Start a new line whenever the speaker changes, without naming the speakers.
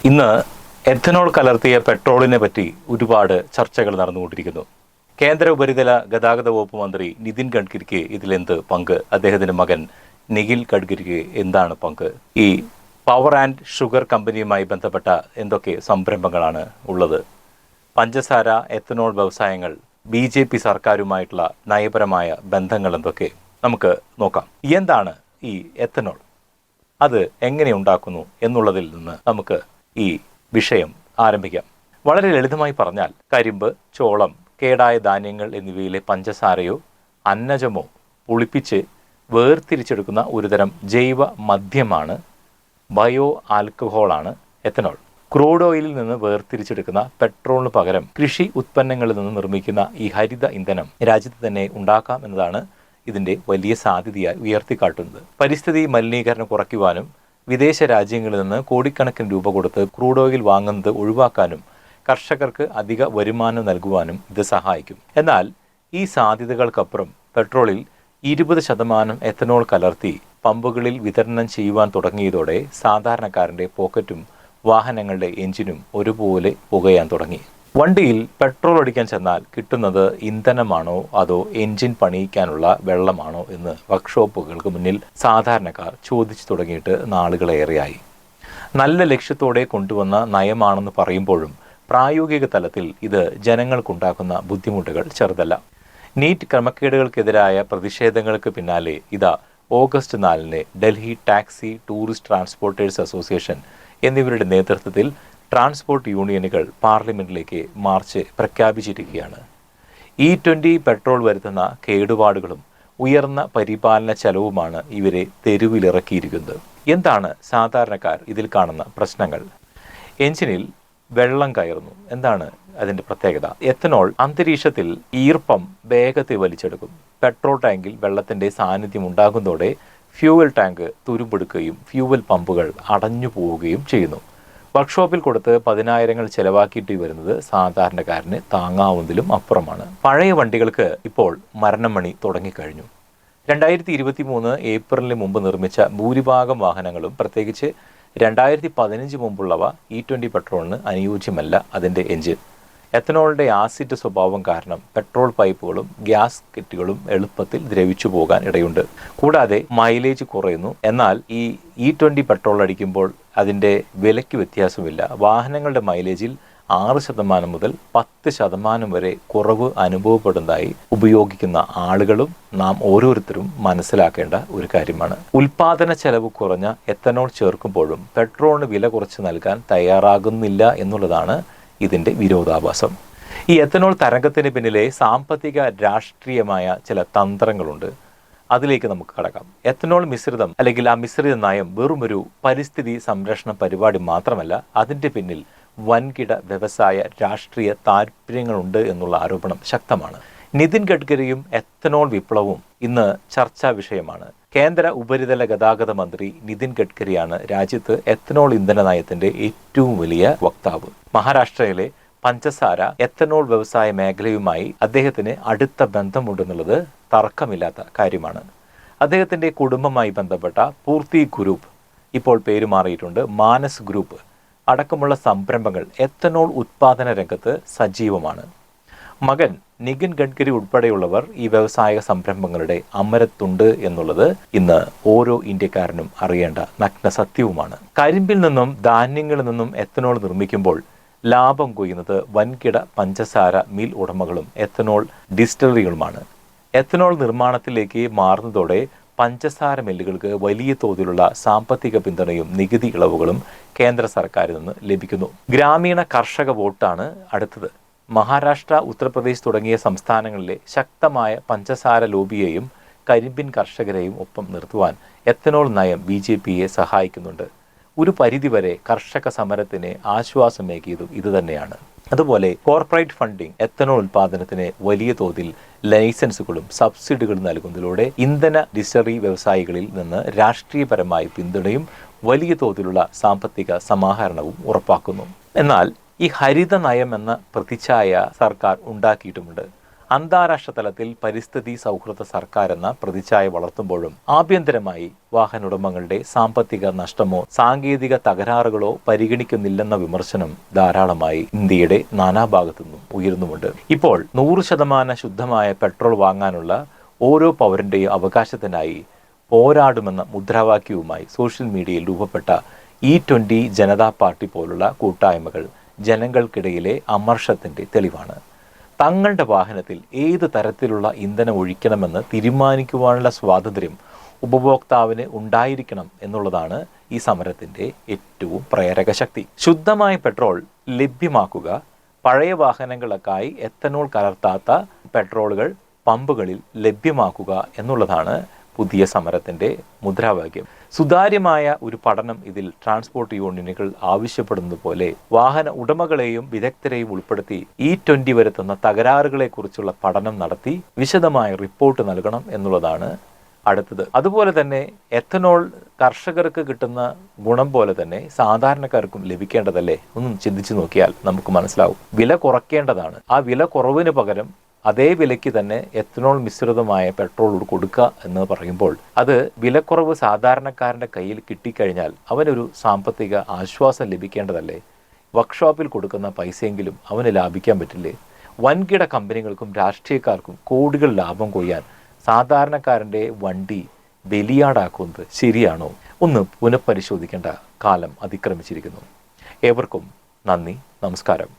ഇന്ന് എഥനോൾ കലർത്തിയ പെട്രോളിനെ പറ്റി ഒരുപാട് ചർച്ചകൾ നടന്നുകൊണ്ടിരിക്കുന്നു. കേന്ദ്ര ഉപരിതല ഗതാഗത വകുപ്പ് മന്ത്രി നിതിൻ ഗഡ്കരിക്ക് ഇതിലെന്ത് പങ്ക്? അദ്ദേഹത്തിന്റെ മകൻ നിഖിൽ ഗഡ്കരിക്ക് എന്താണ് പങ്ക്? ഈ പവർ ആൻഡ് ഷുഗർ കമ്പനിയുമായി ബന്ധപ്പെട്ട എന്തൊക്കെ സംരംഭങ്ങളാണ് ഉള്ളത്? പഞ്ചസാര എഥനോൾ വ്യവസായങ്ങൾ BJP സർക്കാരുമായിട്ടുള്ള നയപരമായ ബന്ധങ്ങൾ എന്തൊക്കെ നമുക്ക് നോക്കാം. എന്താണ് ഈ എഥനോൾ? അത് എങ്ങനെ ഉണ്ടാക്കുന്നു എന്നുള്ളതിൽ നിന്ന് നമുക്ക് ഈ വിഷയം ആരംഭിക്കാം. വളരെ ലളിതമായി പറഞ്ഞാൽ കരിമ്പ്, ചോളം, കേടായ ധാന്യങ്ങൾ എന്നിവയിലെ പഞ്ചസാരയോ അന്നജമോ പുളിപ്പിച്ച് വേർതിരിച്ചെടുക്കുന്ന ഒരുതരം ജൈവ മദ്യമാണ്, ബയോ ആൽക്കഹോളാണ് എഥനോൾ. ക്രൂഡ് ഓയിലിൽ നിന്ന് വേർതിരിച്ചെടുക്കുന്ന പെട്രോളിന് പകരം കൃഷി ഉത്പന്നങ്ങളിൽ നിന്ന് നിർമ്മിക്കുന്ന ഈ ഹരിത ഇന്ധനം രാജ്യത്ത് തന്നെ ഉണ്ടാക്കാം എന്നതാണ് ഇതിൻ്റെ വലിയ സാധ്യതയായി ഉയർത്തിക്കാട്ടുന്നത്. പരിസ്ഥിതി മലിനീകരണം കുറയ്ക്കുവാനും വിദേശ രാജ്യങ്ങളിൽ നിന്ന് കോടിക്കണക്കിന് രൂപ കൊടുത്ത് ക്രൂഡ് ഓയിൽ വാങ്ങുന്നത് ഒഴിവാക്കാനും കർഷകർക്ക് അധിക വരുമാനം നൽകുവാനും ഇത് സഹായിക്കും. എന്നാൽ ഈ സാധ്യതകൾക്കപ്പുറം പെട്രോളിൽ 20% എഥനോൾ കലർത്തി പമ്പുകളിൽ വിതരണം ചെയ്യുവാൻ തുടങ്ങിയതോടെ സാധാരണക്കാരൻ്റെ പോക്കറ്റും വാഹനങ്ങളുടെ എഞ്ചിനും ഒരുപോലെ പുകയാൻ തുടങ്ങി. വണ്ടിയിൽ പെട്രോൾ അടിക്കാൻ ചെന്നാൽ കിട്ടുന്നത് ഇന്ധനമാണോ അതോ എഞ്ചിൻ പണിയിക്കാനുള്ള വെള്ളമാണോ എന്ന് വർക്ക്ഷോപ്പുകൾക്ക് മുന്നിൽ സാധാരണക്കാർ ചോദിച്ചു തുടങ്ങിയിട്ട് നാളുകളേറെയായി. നല്ല ലക്ഷ്യത്തോടെ കൊണ്ടുവന്ന നയമാണെന്ന് പറയുമ്പോഴും പ്രായോഗിക തലത്തിൽ ഇത് ജനങ്ങൾക്കുണ്ടാക്കുന്ന ബുദ്ധിമുട്ടുകൾ ചെറുതല്ല. നീറ്റ് ക്രമക്കേടുകൾക്കെതിരായ പ്രതിഷേധങ്ങൾക്ക് പിന്നാലെ ഇതാ August 4 Delhi taxi tourist transporters association എന്നിവരുടെ നേതൃത്വത്തിൽ ട്രാൻസ്പോർട്ട് യൂണിയനുകൾ പാർലമെന്റിലേക്ക് മാർച്ച് പ്രഖ്യാപിച്ചിരിക്കുകയാണ്. E20 പെട്രോൾ വരുത്തുന്ന കേടുപാടുകളും ഉയർന്ന പരിപാലന ചെലവുമാണ് ഇവരെ തെരുവിലിറക്കിയിരിക്കുന്നത്. എന്താണ് സാധാരണക്കാർ ഇതിൽ കാണുന്ന പ്രശ്നങ്ങൾ? എഞ്ചിനിൽ വെള്ളം കയറുന്നു. എന്താണ് അതിൻ്റെ പ്രത്യേകത? എഥനോൾ അന്തരീക്ഷത്തിൽ ഈർപ്പം വേഗത്തിൽ വലിച്ചെടുക്കും. പെട്രോൾ ടാങ്കിൽ വെള്ളത്തിൻ്റെ സാന്നിധ്യം ഉണ്ടാകുന്നതോടെ ഫ്യൂവൽ ടാങ്ക് തുരുമ്പെടുക്കുകയും ഫ്യൂവൽ പമ്പുകൾ അടഞ്ഞു പോവുകയും ചെയ്യുന്നു. വർക്ക്ഷോപ്പിൽ കൊടുത്ത് 10,000 ചെലവാക്കിയിട്ട് വരുന്നത് സാധാരണക്കാരന് താങ്ങാവുന്നതിലും അപ്പുറമാണ്. പഴയ വണ്ടികൾക്ക് ഇപ്പോൾ മരണമണി തുടങ്ങിക്കഴിഞ്ഞു. 2023 ഏപ്രിലിന് മുമ്പ് നിർമ്മിച്ച ഭൂരിഭാഗം വാഹനങ്ങളും, പ്രത്യേകിച്ച് 2015 മുമ്പുള്ളവ, E20 പെട്രോളിന് അനുയോജ്യമല്ല. അതിൻ്റെ എഞ്ചിൻ എഥനോളിൻ്റെ ആസിഡ് സ്വഭാവം കാരണം പെട്രോൾ പൈപ്പുകളും ഗ്യാസ് കിറ്റുകളും എളുപ്പത്തിൽ ദ്രവിച്ചു പോകാൻ ഇടയുണ്ട്. കൂടാതെ മൈലേജ് കുറയുന്നു. എന്നാൽ ഈ E20 പെട്രോൾ അടിക്കുമ്പോൾ അതിൻ്റെ വിലയ്ക്ക് വ്യത്യാസമില്ല. വാഹനങ്ങളുടെ മൈലേജിൽ 6% മുതൽ 10% വരെ കുറവ് അനുഭവപ്പെടുന്നതായി ഉപയോഗിക്കുന്ന ആളുകളും നാം ഓരോരുത്തരും മനസ്സിലാക്കേണ്ട ഒരു കാര്യമാണ്. ഉൽപാദന ചെലവ് കുറഞ്ഞ എഥനോൾ ചേർക്കുമ്പോഴും പെട്രോളിന് വില കുറച്ച് നൽകാൻ തയ്യാറാകുന്നില്ല എന്നുള്ളതാണ് ഇതിൻ്റെ വിരോധാഭാസം. ഈ എഥനോൾ തരംഗത്തിന് പിന്നിലെ സാമ്പത്തിക രാഷ്ട്രീയമായ ചില തന്ത്രങ്ങളുണ്ട്. അതിലേക്ക് നമുക്ക് കടക്കാം. എഥനോൾ മിശ്രിതം അല്ലെങ്കിൽ ആ മിശ്രിത നയം വെറുമൊരു പരിസ്ഥിതി സംരക്ഷണ പരിപാടി മാത്രമല്ല, അതിൻ്റെ പിന്നിൽ വൻകിട വ്യവസായ രാഷ്ട്രീയ താല്പര്യങ്ങളുണ്ട് എന്നുള്ള ആരോപണം ശക്തമാണ്. നിതിൻ ഗഡ്കരിയും എഥനോൾ വിപ്ലവവും ഇന്ന് ചർച്ചാ വിഷയമാണ്. കേന്ദ്ര ഉപരിതല ഗതാഗത മന്ത്രി നിതിൻ ഗഡ്കരിയാണ് രാജ്യത്ത് എഥനോൾ ഇന്ധന നയത്തിന്റെ ഏറ്റവും വലിയ വക്താവ്. മഹാരാഷ്ട്രയിലെ പഞ്ചസാര എഥനോൾ വ്യവസായ മേഖലയുമായി അദ്ദേഹത്തിന് അടുത്ത ബന്ധമുണ്ടെന്നുള്ളത് തർക്കമില്ലാത്ത കാര്യമാണ്. അദ്ദേഹത്തിന്റെ കുടുംബമായി ബന്ധപ്പെട്ട പൂർത്തി ഗ്രൂപ്പ്, ഇപ്പോൾ പേര് മാറിയിട്ടുണ്ട് മാനസ് ഗ്രൂപ്പ് അടക്കമുള്ള സംരംഭങ്ങൾ എഥനോൾ ഉത്പാദന രംഗത്ത് സജീവമാണ്. മകൻ നിതിൻ ഗഡ്കരി ഉൾപ്പെടെയുള്ളവർ ഈ വ്യവസായ സംരംഭങ്ങളുടെ അമരത്തുണ്ട് എന്നുള്ളത് ഇന്ന് ഓരോ ഇന്ത്യക്കാരനും അറിയേണ്ട നഗ്ന സത്യവുമാണ്. കരിമ്പിൽ നിന്നും ധാന്യങ്ങളിൽ നിന്നും എഥനോൾ നിർമ്മിക്കുമ്പോൾ ലാഭം കൊയ്യുന്നത് വൻകിട പഞ്ചസാര മിൽ ഉടമകളും എഥനോൾ ഡിസ്റ്റിലറികളുമാണ്. എഥനോൾ നിർമ്മാണത്തിലേക്ക് മാറുന്നതോടെ പഞ്ചസാര മില്ലുകൾക്ക് വലിയ തോതിലുള്ള സാമ്പത്തിക പിന്തുണയും നികുതി ഇളവുകളും കേന്ദ്ര സർക്കാരിൽ നിന്ന് ലഭിക്കുന്നു. ഗ്രാമീണ കർഷക വോട്ടാണ് അടുത്തത്. മഹാരാഷ്ട്ര, ഉത്തർപ്രദേശ് തുടങ്ങിയ സംസ്ഥാനങ്ങളിലെ ശക്തമായ പഞ്ചസാര ലോബിയെയും കരിമ്പിൻ കർഷകരെയും ഒപ്പം നിർത്തുവാൻ എഥനോൾ നയം BJPയെ സഹായിക്കുന്നുണ്ട്. ഒരു പരിധിവരെ കർഷക സമരത്തിന് ആശ്വാസമേകിയതും ഇതുതന്നെയാണ്. അതുപോലെ കോർപ്പറേറ്റ് ഫണ്ടിംഗ് എഥനോൾ ഉൽപാദനത്തിന് വലിയ തോതിൽ ലൈസൻസുകളും സബ്സിഡികളും നൽകുന്നതിലൂടെ ഇന്ധന ഡിസ്റ്റിലറി വ്യവസായികളിൽ നിന്ന് രാഷ്ട്രീയപരമായ പിന്തുണയും വലിയ തോതിലുള്ള സാമ്പത്തിക സമാഹരണവും ഉറപ്പാക്കുന്നു. എന്നാൽ ഈ ഹരിത നയം എന്ന പ്രതിച്ഛായ സർക്കാർ ഉണ്ടാക്കിയിട്ടുമുണ്ട്. അന്താരാഷ്ട്ര തലത്തിൽ പരിസ്ഥിതി സൗഹൃദ സർക്കാർ എന്ന പ്രതിച്ഛായ വളർത്തുമ്പോഴും ആഭ്യന്തരമായി വാഹനോടമകളുടെ സാമ്പത്തിക നഷ്ടമോ സാങ്കേതിക തകരാറുകളോ പരിഗണിക്കുന്നില്ലെന്ന വിമർശനം ധാരാളമായി ഇന്ത്യയുടെ നാനാഭാഗത്തുനിന്നും ഉയർന്നുമുണ്ട്. ഇപ്പോൾ 100% ശുദ്ധമായ പെട്രോൾ വാങ്ങാനുള്ള ഓരോ പൗരന്റെയും അവകാശത്തിനായി പോരാടുമെന്ന മുദ്രാവാക്യവുമായി സോഷ്യൽ മീഡിയയിൽ രൂപപ്പെട്ട E20 ജനതാ പാർട്ടി പോലുള്ള കൂട്ടായ്മകൾ ജനങ്ങൾക്കിടയിലെ അമർഷത്തിന്റെ തെളിവാണ്. തങ്ങളുടെ വാഹനത്തിൽ ഏത് തരത്തിലുള്ള ഇന്ധനം ഒഴിക്കണമെന്ന് തീരുമാനിക്കുവാനുള്ള സ്വാതന്ത്ര്യം ഉപഭോക്താവിന് ഉണ്ടായിരിക്കണം എന്നുള്ളതാണ് ഈ സമരത്തിന്റെ ഏറ്റവും പ്രേരക ശക്തി. ശുദ്ധമായ പെട്രോൾ ലഭ്യമാക്കുക, പഴയ വാഹനങ്ങൾക്കായി എത്തനോൾ കലർത്താത്ത പെട്രോളുകൾ പമ്പുകളിൽ ലഭ്യമാക്കുക എന്നുള്ളതാണ് പുതിയ സമരത്തിന്റെ മുദ്രാവാക്യം. സുതാര്യമായ ഒരു പഠനം ഇതിൽ ട്രാൻസ്പോർട്ട് യൂണിയനുകൾ ആവശ്യപ്പെടുന്നത് പോലെ വാഹന ഉടമകളെയും വിദഗ്ധരെയും ഉൾപ്പെടുത്തി E20 വരുത്തുന്ന തകരാറുകളെക്കുറിച്ചുള്ള പഠനം നടത്തി വിശദമായ റിപ്പോർട്ട് നൽകണം എന്നുള്ളതാണ് അടുത്തത്. അതുപോലെ തന്നെ എത്തനോൾ കർഷകർക്ക് കിട്ടുന്ന ഗുണം പോലെ തന്നെ സാധാരണക്കാർക്കും ലഭിക്കേണ്ടതല്ലേ? ഒന്നും ചിന്തിച്ചു നോക്കിയാൽ നമുക്ക് മനസ്സിലാവും. വില കുറയ്ക്കേണ്ടതാണ്. ആ വില കുറവിന് പകരം അതേ വിലയ്ക്ക് തന്നെ എത്തനോൾ മിശ്രിതമായ പെട്രോൾ കൊടുക്കുക എന്ന് പറയുമ്പോൾ അത് വിലക്കുറവ് സാധാരണക്കാരൻ്റെ കയ്യിൽ കിട്ടിക്കഴിഞ്ഞാൽ അവനൊരു സാമ്പത്തിക ആശ്വാസം ലഭിക്കേണ്ടതല്ലേ? വർക്ക്ഷോപ്പിൽ കൊടുക്കുന്ന പൈസയെങ്കിലും അവന് ലാഭിക്കാൻ പറ്റില്ലേ? വൻകിട കമ്പനികൾക്കും രാഷ്ട്രീയക്കാർക്കും കോടികൾ ലാഭം കൊയ്യാൻ സാധാരണക്കാരൻ്റെ വണ്ടി ബലിയാടാക്കുന്നത് ശരിയാണോ? ഒന്ന് പുനഃപരിശോധിക്കേണ്ട കാലം അതിക്രമിച്ചിരിക്കുന്നു. ഏവർക്കും നന്ദി, നമസ്കാരം.